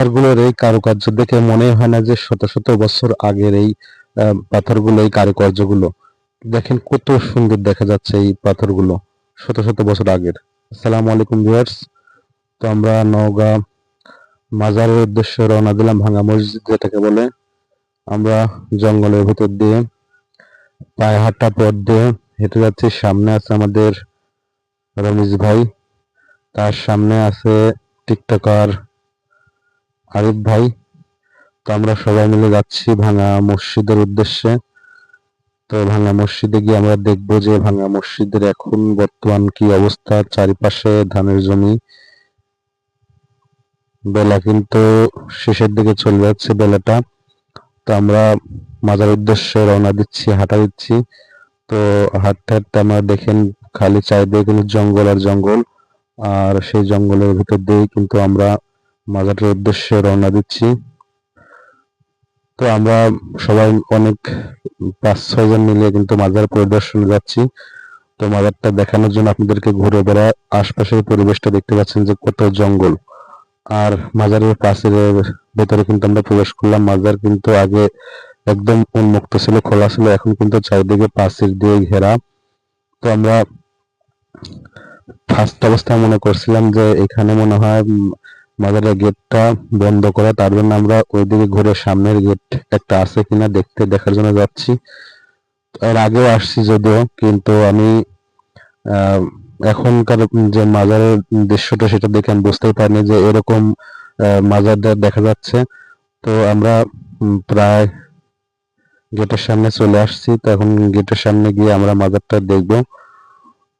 পাথরগুলোর এই কারুকার্য দেখে মনেই হয় না যে শত শত বছর আগের এই পাথরগুলো, এই কারুকার্যগুলো। দেখেন কত সুন্দর দেখা যাচ্ছে এই পাথরগুলো শত শত বছর আগের। আসসালামু আলাইকুম ভিউয়ার্স। তো আমরা নওগাঁ মাজারের উদ্দেশ্যে রওনা দিলাম, ভাঙা মসজিদ যেটাকে বলে। আমরা জঙ্গলের ভিতর দিয়ে পায়ে হাঁটা পথ দিয়ে হেঁটে যাচ্ছি। সামনে আছে আমাদের রমিজ ভাই, তার সামনে আছে টিকটকার আরিফ ভাই। তো আমরা সবাই মিলে যাচ্ছি ভাঙা মসজিদের উদ্দেশ্যে। তো ভাঙা মসজিদে গিয়ে আমরা দেখবো যে ভাঙা মসজিদের এখন বর্তমান কি অবস্থা। চারিপাশে ধানের জমি। বেলা কিন্তু শেষের দিকে চলে যাচ্ছে বেলাটা। তো আমরা মাজার উদ্দেশ্যে রওনা দিচ্ছি, হাঁটা দিচ্ছি। তো হাঁটতে হাঁটতে আমরা দেখেন খালি চারিদিকে কিন্তু জঙ্গল আর জঙ্গল, আর সেই জঙ্গলের ভিতর দিয়েই কিন্তু আমরা মাজারের উদ্দেশ্যে রওনা দিচ্ছি। তো আমরা সবাই অনেক ৫-৬ জন মিলে কিন্তু মাজার পরিদর্শনে যাচ্ছি। তো মাজারটা দেখানোর জন্য আপনাদেরকে ঘুরে বেড়ায় আশপাশের পরিবেশটা দেখতে পাচ্ছেন যে কত জঙ্গল। আর মাজারের প্রাচীরের ভেতরে কিন্তু আমরা প্রবেশ করলাম। মাজার কিন্তু আগে একদম উন্মুক্ত ছিল, খোলা ছিল, এখন কিন্তু চারিদিকে প্রাচীর দিয়ে ঘেরা। তো আমরা ফার্স্ট অবস্থায় মনে করছিলাম যে এখানে মনে হয় মাজারের গেটটা বন্ধ করা, তার জন্য আমরা ওইদিকে ঘুরে সামনের গেট একটা আছে কিনা দেখার জন্য যাচ্ছি। এর আগেও আসছি যদিও, কিন্তু আমি এখনকার যে মাজারের দৃশ্যটা সেটা দেখে আমি বুঝতেই পারিনি যে এরকম মাজার দেখা যাচ্ছে। তো আমরা প্রায় গেটের সামনে চলে আসছি। তো এখন গেটের সামনে গিয়ে আমরা মাজারটা দেখবো।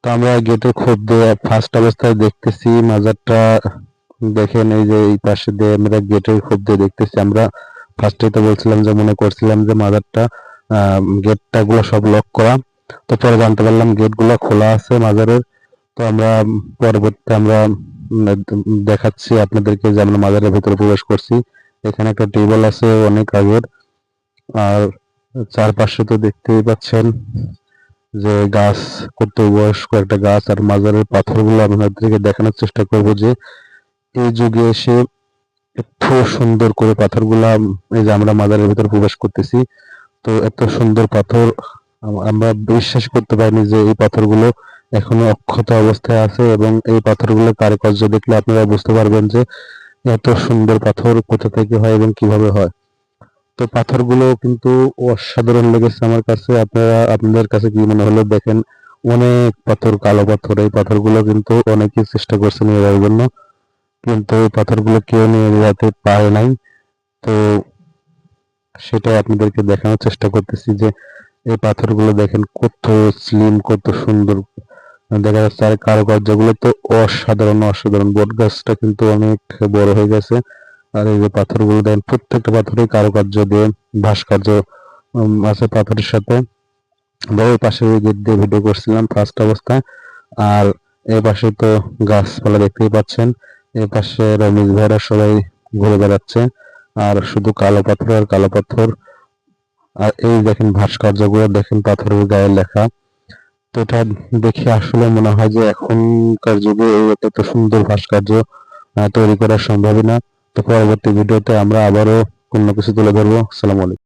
তো আমরা গেটের খোপ দিয়ে ফার্স্ট অবস্থায় দেখতেছি মাজারটা। দেখেন এই যে এই পাশে দিয়ে আমরা গেটের খোপ দিয়ে দেখতেছি। আমরা ফার্স্টে তো বলছিলাম যে মনে করছিলাম যে মাজারটা গেটটা গুলো সব লক করা। তো পরে জানতে পারলাম গেট গুলো খোলা আছে মাজারের। তো আমরা পরবর্তীতে আমরা দেখাচ্ছি আপনাদেরকে যে আমরা মাজারের ভিতরে প্রবেশ করছি। এখানে একটা টেবিল আছে অনেক আগের। আর চারপাশে তো দেখতেই পাচ্ছেন যে গাছ, কত বয়স্ক একটা গাছ। আর মাজারের পাথরগুলো আপনাদেরকে দেখানোর চেষ্টা করব যে এই যুগে এসে এত সুন্দর করে পাথরগুলা, এই যে আমরা মাজারের ভিতরে প্রবেশ করতেছি, তো এত সুন্দর পাথর আমরা বিশ্বাস করতে পারিনি যে এই পাথরগুলো এখনো অক্ষত অবস্থায় আছে। এবং এই পাথরগুলো কারুকার্য দেখলে আপনারা বুঝতে পারবেন যে এত সুন্দর পাথর কোথা থেকে হয় এবং কিভাবে হয়। তো পাথরগুলো কিন্তু অসাধারণ লেগেছে আমার কাছে। আপনাদের কাছে কি মনে হলো? দেখেন অনেক পাথর, কালো পাথর। এই পাথরগুলো কিন্তু অনেকেই চেষ্টা করছে নিয়ে যাওয়ার জন্য, কিন্তু এই পাথরগুলো কেউ নিয়ে যেতে পারে নাই। তো সেটাই আপনাদেরকে দেখানোর চেষ্টা করতেছি যে এই পাথরগুলো দেখেন কত স্লিম, কত সুন্দর দেখা যাচ্ছে। আর কারুকার্যগুলো তো অসাধারণ অসাধারণ। বট গাছটা কিন্তু অনেক বড় হয়ে গেছে। আর এই যে পাথরগুলো দেখেন, প্রত্যেকটা পাথরে কারুকার্য দিয়ে ভাস্কর্য আছে পাথরের সাথে। ওই পাশে ওই গেট দিয়ে ভিডিও করছিলাম ফার্স্ট অবস্থায়। আর এই পাশে তো গাছপালা দেখতেই পাচ্ছেন। এই পাশে রমিজ ভাইরা সবাই ঘুরে বেড়াচ্ছে। আর শুধু কালো পাথর আর কালো পাথর। আর এই দেখেন ভাস্কর্যগুলো দেখেন, পাথরের গায়ে লেখা। তো এটা দেখে আসলে মনে হয় যে এখনকার যুগে এত সুন্দর ভাস্কর্য তৈরি করা সম্ভবই না। তো পরবর্তী ভিডিওতে আমরা আবারও অন্য কিছু তুলে ধরবো। আসসালামু আলাইকুম।